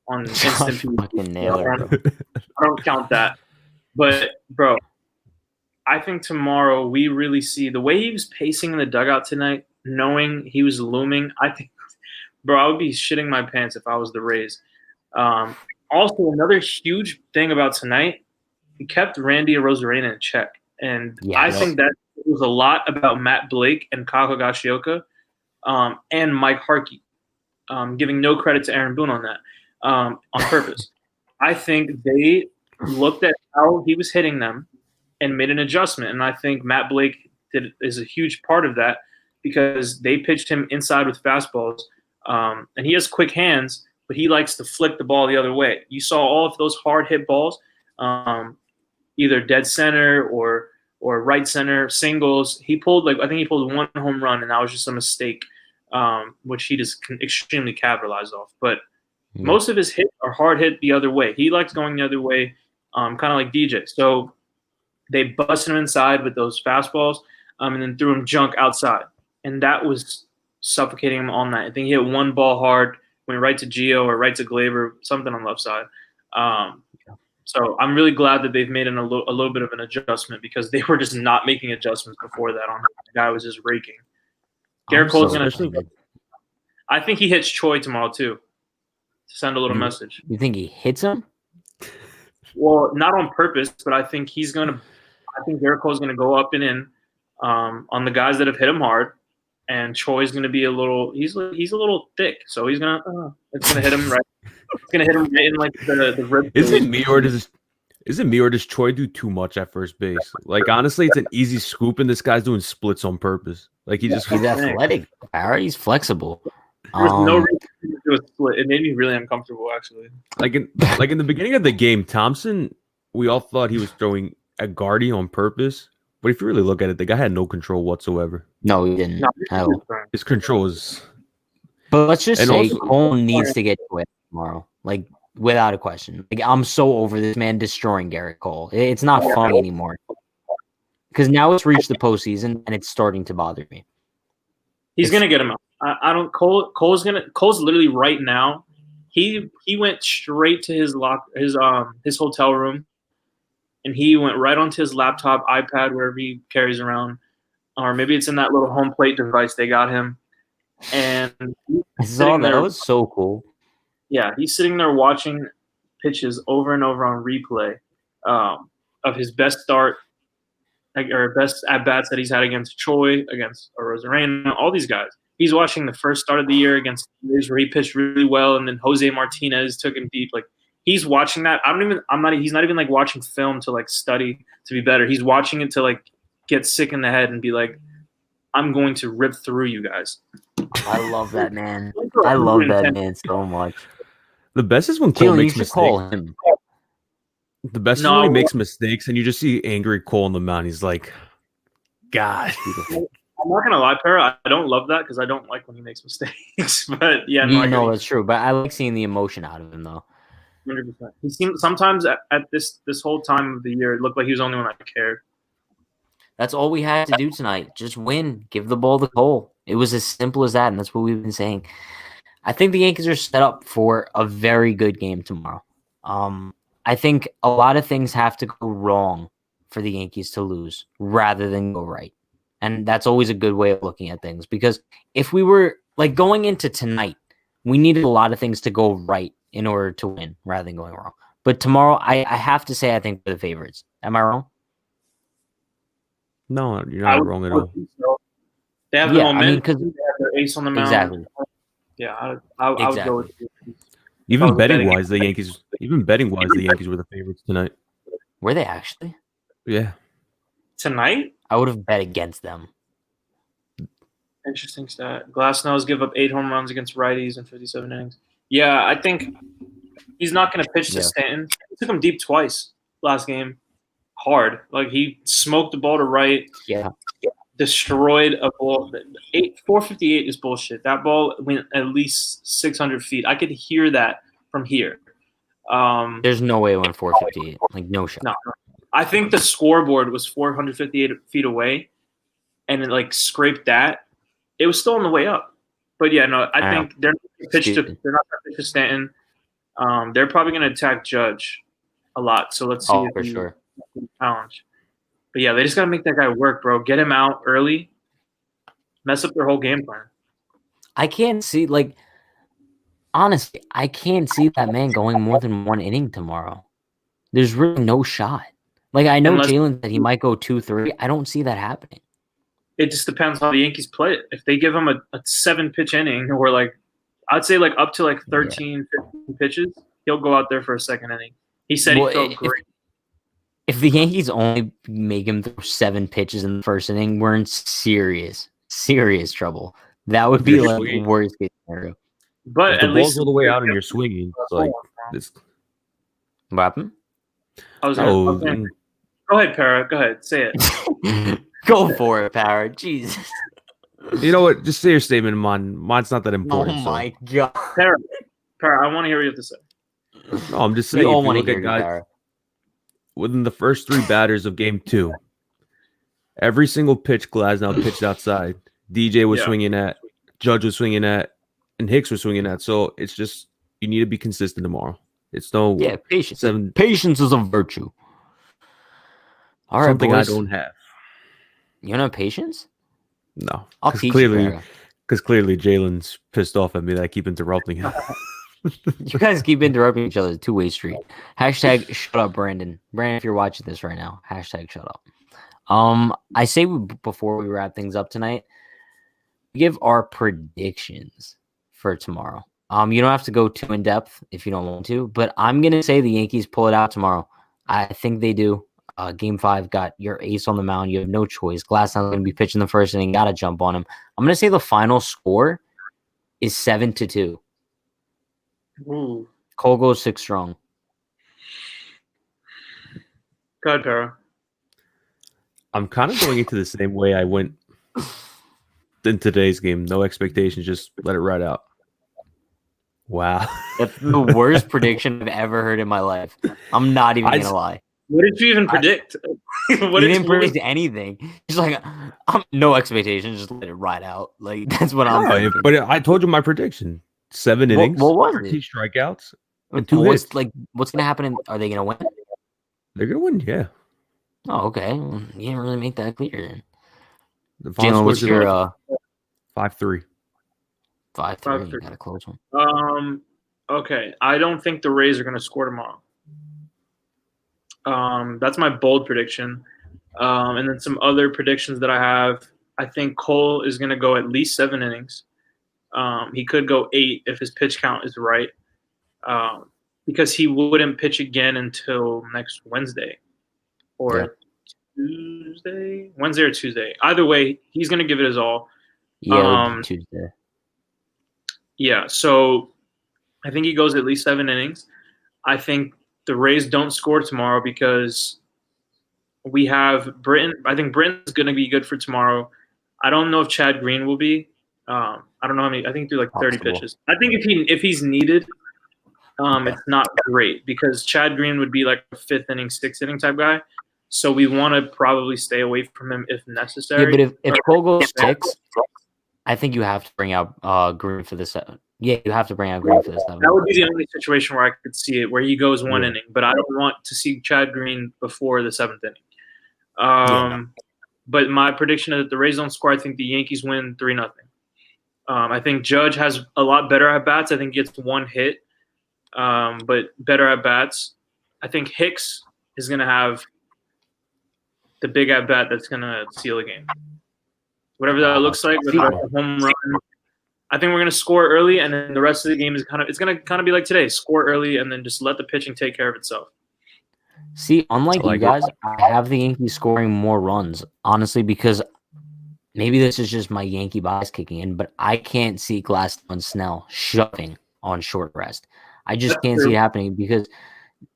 on instant. Naylor, I don't count that. But bro, I think tomorrow we really see the way he was pacing in the dugout tonight, knowing he was looming. I think, bro, I would be shitting my pants if I was the Rays. Also, another huge thing about tonight, he kept Randy Arozarena in check. And I think that was a lot about Matt Blake and Kyle Higashioka and Mike Harkey, giving no credit to Aaron Boone on that on purpose. I think they looked at how he was hitting them and made an adjustment. And I think Matt Blake is a huge part of that because they pitched him inside with fastballs. And he has quick hands, but he likes to flick the ball the other way. You saw all of those hard hit balls, either dead center or right center singles. I think he pulled 1 home run, and that was just a mistake, which he just extremely capitalized off. But most of his hits are hard hit the other way. He likes going the other way, kind of like DJ. So they busted him inside with those fastballs, and then threw him junk outside, and that was suffocating him all night. I think he hit 1 ball hard, went right to Gio or right to Glaber, something on the left side. So I'm really glad that they've made a little bit of an adjustment because they were just not making adjustments before that. The guy was just raking. Garrett Cole's going to – I think he hits Choi tomorrow too to send a little message. You think he hits him? Well, not on purpose, but I think he's going to – I think Garrett Cole's going to go up and in on the guys that have hit him hard, and Choi's going to be a little – he's a little thick, so he's going to it's going to hit him right. It's gonna hit him right in like the rib. Is it me or does Choi do too much at first base? Like honestly, it's an easy scoop, and this guy's doing splits on purpose. Like he's athletic. He's flexible. There's no reason to do a split. It made me really uncomfortable, actually. Like in the beginning of the game, Thompson, we all thought he was throwing at Gardy on purpose, but if you really look at it, the guy had no control whatsoever. No, he didn't. No, his control is. But let's just say Cole needs to get to it tomorrow, like without a question. Like I'm so over this man destroying Garrett Cole. It's not funny anymore because now it's reached the postseason and it's starting to bother me. He's gonna get him out. I don't. Cole's literally right now. He went straight to his hotel room, and he went right onto his laptop, iPad, wherever he carries around, or maybe it's in that little home plate device they got him. And I saw that. That was so cool. Yeah, he's sitting there watching pitches over and over on replay of his best start or best at bats that he's had against Choi, against Rosarena, all these guys. He's watching the first start of the year against where he pitched really well, and then Jose Martinez took him deep. Like he's watching that. He's not even like watching film to like study to be better. He's watching it to like get sick in the head and be like, I'm going to rip through you guys. I love that man. I love that man so much. The best is when Cole makes mistakes. Call him. The best is when he makes mistakes and you just see angry Cole on the mound. He's like, God. I'm not gonna lie, Para. I don't love that because I don't like when he makes mistakes. But yeah, no, that's true. But I like seeing the emotion out of him, though. 100%. He seemed sometimes at this whole time of the year, it looked like he was the only one that cared. That's all we had to do tonight. Just win. Give the ball to Cole. It was as simple as that, and that's what we've been saying. I think the Yankees are set up for a very good game tomorrow. I think a lot of things have to go wrong for the Yankees to lose rather than go right. And that's always a good way of looking at things, because if we were like going into tonight, we needed a lot of things to go right in order to win rather than going wrong. But tomorrow, I have to say I think we're the favorites. Am I wrong? No, you're not wrong at all. They have the momentum. Because they have their ace on the mound. Exactly. Yeah, I would go with you. Even betting wise, the Yankees were the favorites tonight. Were they actually? Yeah. Tonight? I would have bet against them. Interesting stat. Glasnow's give up 8 home runs against righties in 57 innings. Yeah, I think he's not going to pitch to Stanton. He took him deep twice last game. Hard. Like, he smoked the ball to right. Yeah. Destroyed a ball. 458 is bullshit. That ball went at least 600 feet. I could hear that from here. There's no way it went 458. Like, no shot. No. I think the scoreboard was 458 feet away, and it like scraped that. It was still on the way up. But yeah, no, I think they're not going to pitch to Stanton. They're probably going to attack Judge a lot. So let's see if for sure. Challenge. But yeah, they just got to make that guy work, bro. Get him out early. Mess up their whole game plan. I can't see, like, honestly, I can't see that man going more than one inning tomorrow. There's really no shot. Like, I know Jalen said he might go 2-3. I don't see that happening. It just depends how the Yankees play it. If they give him a 7-pitch inning, or like, I'd say like up to like 13, 15 pitches, he'll go out there for a second inning. He said he felt great. If the Yankees only make him throw 7 pitches in the first inning, we're in serious trouble. That would be like the worst case scenario. But if the ball's all the way out and you're swinging, it's like this. What happened? Go ahead, Para. Go ahead. Say it. Go for it, Para. Jesus. You know what? Just say your statement, Mine's not that important. Oh, my God. Para, I want to hear what you have to say. No, I'm just saying. We all want to hear you, guys, within the first 3 batters of Game 2, every single pitch Glasnow pitched outside. DJ was swinging at, Judge was swinging at, and Hicks was swinging at. So it's just, you need to be consistent tomorrow. It's no patience. Patience is a virtue. All right, something boys. I don't have. You don't have patience? No, I'll teach you. Because clearly Jalen's pissed off at me that I keep interrupting him. You guys keep interrupting each other. 2-way street. Hashtag shut up, Brandon. Brandon, if you're watching this right now, hashtag shut up. I say before we wrap things up tonight, we give our predictions for tomorrow. You don't have to go too in depth if you don't want to, but I'm gonna say the Yankees pull it out tomorrow. I think they do. Game 5 got your ace on the mound. You have no choice. Glasnow's gonna be pitching the first inning. Got to jump on him. I'm gonna say the final score is 7-2. Ooh. Cole goes 6 strong. Go ahead, Para. I'm kind of going into the same way I went in today's game. No expectations, just let it ride out. Wow. That's the worst prediction I've ever heard in my life. I'm not even going to lie. What did you even predict? He didn't predict anything. He's like, no expectations, just let it ride out. Like that's what I'm thinking. But I told you my prediction: 7 innings, what was 13 it? strikeouts, and 2 hits. What's gonna happen? Are they gonna win? They're gonna win, yeah. Oh, okay. Well, you didn't really make that clear. Then. The final Jalen, what's score is your 5-3. 5-3? You got a close one. Okay. I don't think the Rays are gonna score tomorrow. That's my bold prediction. And then some other predictions that I have. I think Cole is going to go at least 7 innings. He could go 8 if his pitch count is right, because he wouldn't pitch again until next Wednesday or Tuesday. Wednesday or Tuesday. Either way, he's going to give it his all. Yeah, Tuesday. Yeah, so I think he goes at least 7 innings. I think the Rays don't score tomorrow because we have Britton. I think Britton's going to be good for tomorrow. I don't know if Chad Green will be. I don't know how many. I think through like 30 pitches. I think if he's needed, it's not great because Chad Green would be like a 5th inning, 6th inning type guy. So we want to probably stay away from him if necessary. Yeah, but if Cole goes 6, I think you have to bring out Green for this. Yeah, you have to bring out Green for this. That would be the only situation where I could see it, where he goes 1 inning. But I don't want to see Chad Green before the 7th inning. But my prediction is that the Rays don't score. I think the Yankees win 3-0. I think Judge has a lot better at bats. I think he gets 1 hit, but better at bats. I think Hicks is going to have the big at bat that's going to seal the game. Whatever that looks like, with a home run. I think we're going to score early, and then the rest of the game is it's going to be like today: score early, and then just let the pitching take care of itself. See, unlike you guys, I have the Yankees scoring more runs, honestly, because maybe this is just my Yankee bias kicking in, but I can't see Glasnow and Snell shoving on short rest. I just can't see it happening because,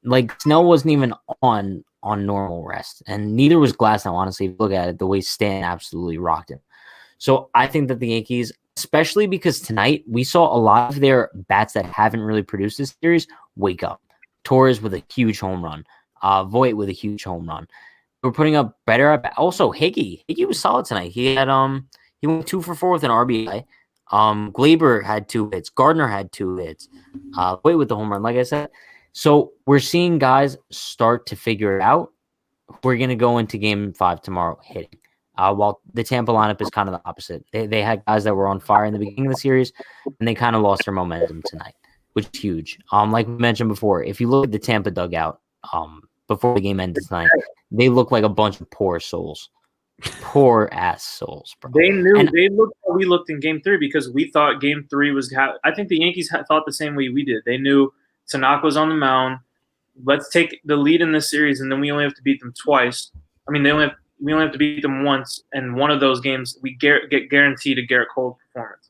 like, Snell wasn't even on normal rest, and neither was Glasnow, honestly. If you look at it, the way Stan absolutely rocked him. So I think that the Yankees, especially because tonight we saw a lot of their bats that haven't really produced this series, wake up. Torres with a huge home run. Voit with a huge home run. We're putting up better. Also, Higgy was solid tonight. He had he went 2 for 4 with an RBI. Glaber had 2 hits. Gardner had 2 hits. Voit with the home run, like I said. So we're seeing guys start to figure it out. We're gonna go into Game 5 tomorrow hitting. While the Tampa lineup is kind of the opposite. They had guys that were on fire in the beginning of the series, and they kind of lost their momentum tonight, which is huge. Like we mentioned before, if you look at the Tampa dugout, before the game ended tonight, they look like a bunch of poor souls. Poor ass souls, bro. They looked how we looked in Game 3 because we thought Game 3 was. I think the Yankees thought the same way we did. They knew Tanaka was on the mound. Let's take the lead in this series, and then we only have to beat them twice. I mean, we only have to beat them once, and one of those games we get guaranteed a Garrett Cole performance.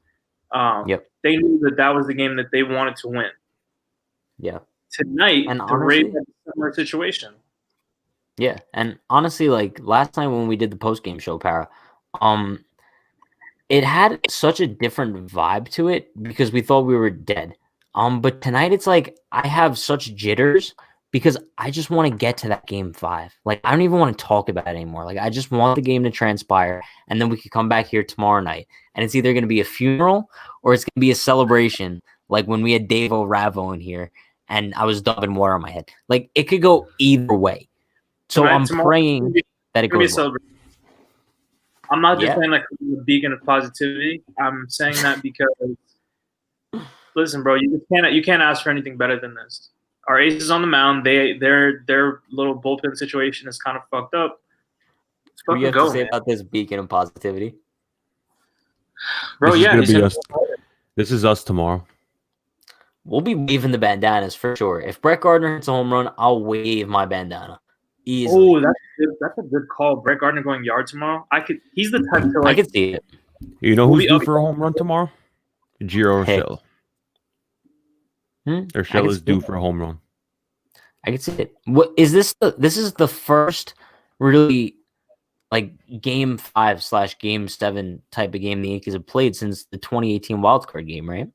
They knew that was the game that they wanted to win. Yeah. Tonight, and the Rays had a similar situation. Yeah, and honestly, like last time when we did the post-game show, Para, it had such a different vibe to it because we thought we were dead. But tonight it's like I have such jitters because I just want to get to that Game 5. Like, I don't even want to talk about it anymore. Like, I just want the game to transpire, and then we could come back here tomorrow night, and it's either going to be a funeral or it's going to be a celebration, like when we had Dave O'Ravo in here, and I was dumping water on my head. Like, it could go either way. So I'm praying that it goes well. I'm not just saying like a beacon of positivity. I'm saying that because, listen, bro, you can't ask for anything better than this. Our ace is on the mound. Their little bullpen situation is kind of fucked up. What do you have to say about this beacon of positivity? Bro, This is us tomorrow. We'll be waving the bandanas for sure. If Brett Gardner hits a home run, I'll wave my bandana. Easily. Oh, that's a good call. Brett Gardner going yard tomorrow. He's the type to I could see it. You know who's due for a home run tomorrow? Giro Urshela. Urshela is due for a home run. I could see it. What is this? This is the first really like Game 5/Game 7 type of game the Yankees have played since the 2018 wildcard game, right?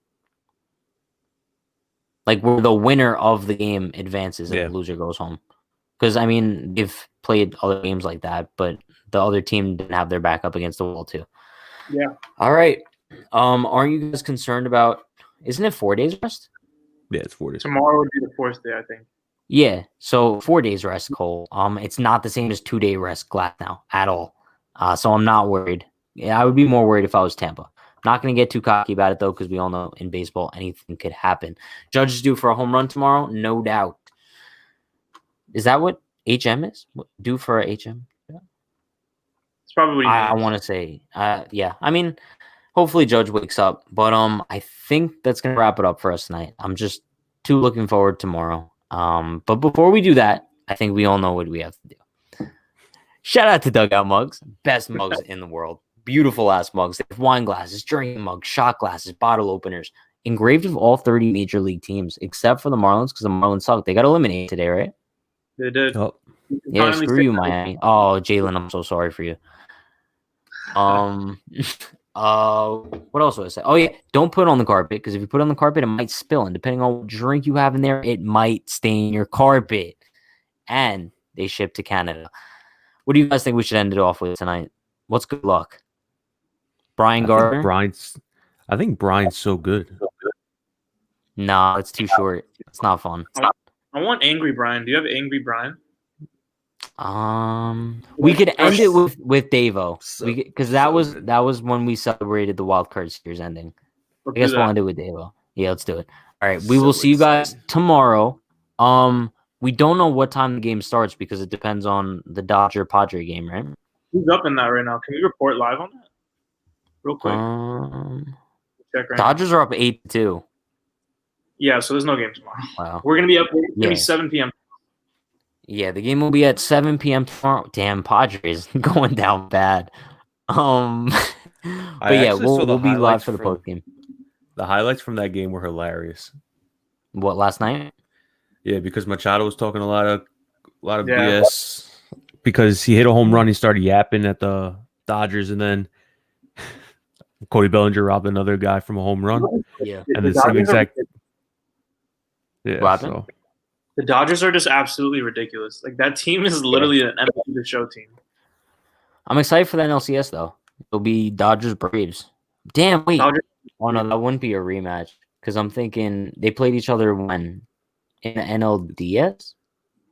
Like where the winner of the game advances and the loser goes home. Because, I mean, they've played other games like that, but the other team didn't have their back up against the wall, too. Yeah. All right. Aren't you guys concerned about – isn't it 4 days rest? Yeah, it's 4 days. Tomorrow would be the 4th day, I think. Yeah, so 4 days rest, Cole. It's not the same as 2-day rest glass now at all. So I'm not worried. Yeah, I would be more worried if I was Tampa. Not going to get too cocky about it, though, because we all know in baseball anything could happen. Judge is due for a home run tomorrow, no doubt. Is that what HM is? Due for a HM? It's probably what he I means. want to say, yeah. I mean, hopefully Judge wakes up. But I think that's going to wrap it up for us tonight. I'm just too looking forward tomorrow. But before we do that, I think we all know what we have to do. Shout out to Dugout Mugs, best mugs in the world. Beautiful ass mugs. They have wine glasses, drinking mugs, shot glasses, bottle openers, engraved of all 30 major league teams, except for the Marlins, because the Marlins suck. They got eliminated today, right? They did. Oh, Yeah, screw you, Miami. Oh, Jalen, I'm so sorry for you. What else would I say? Oh yeah, don't put it on the carpet, because if you put it on the carpet, it might spill, and depending on what drink you have in there, it might stain your carpet. And they ship to Canada. What do you guys think we should end it off with tonight? What's good luck? Brian Gardner? I think Brian's so good. No, it's too short. It's not fun. I want Angry Brian. Do you have Angry Brian? We could end it with Davo, So- because so that was when we celebrated the wild card series ending. Let's I guess do we'll that. end it with Davo. Yeah, let's do it. All right, we will So see you guys excited. tomorrow. We don't know what time the game starts because it depends on the Dodger Padre game, right? Who's up in that right now? Can we report live on that? Real quick. Check right now. Dodgers are up 8-2. Yeah, so there's no game tomorrow. Wow. We're gonna be up. It's gonna Yeah. be 7 p.m. Yeah, the game will be at 7 p.m. tomorrow. Damn, Padres going down bad. But yeah, actually saw the we'll be live highlights for the from- post game. The highlights from that game were hilarious. What, last night? Yeah, because Machado was talking a lot of Yeah. BS because he hit a home run. He started yapping at the Dodgers, and then Cody Bellinger robbed another guy from a home run, Yeah. and the same Dodgers exact. are, Yeah, What happened? so the Dodgers are just absolutely ridiculous. Like that team is literally an empty the show team. I'm excited for the NLCS, though. It'll be Dodgers Braves. Damn, wait. Dodgers, Oh, no, that wouldn't be a rematch because I'm thinking they played each other when? In the NLDS?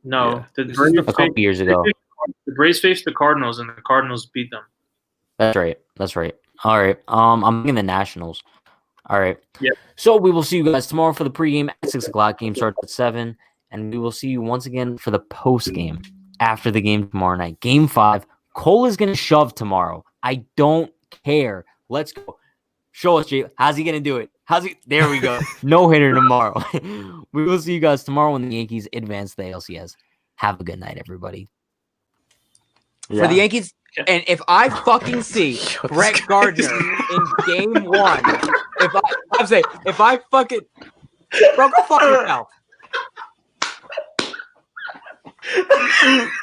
no, Yeah. the This is Braves A couple years ago. The Braves faced the Cardinals, and the Cardinals beat them. That's right. That's right. All right. I'm thinking the Nationals. All right. Yep. So we will see you guys tomorrow for the pregame at 6 o'clock. Game starts at 7. And we will see you once again for the postgame after the game tomorrow night. Game 5. Cole is going to shove tomorrow. I don't care. Let's go. Show us, Jay. How's he going to do it? There we go. No hitter tomorrow. We will see you guys tomorrow when the Yankees advance to the ALCS. Have a good night, everybody. For the Yankees. And if I fucking see Brett Gardner in game 1, if I fucking bro, go fuck yourself.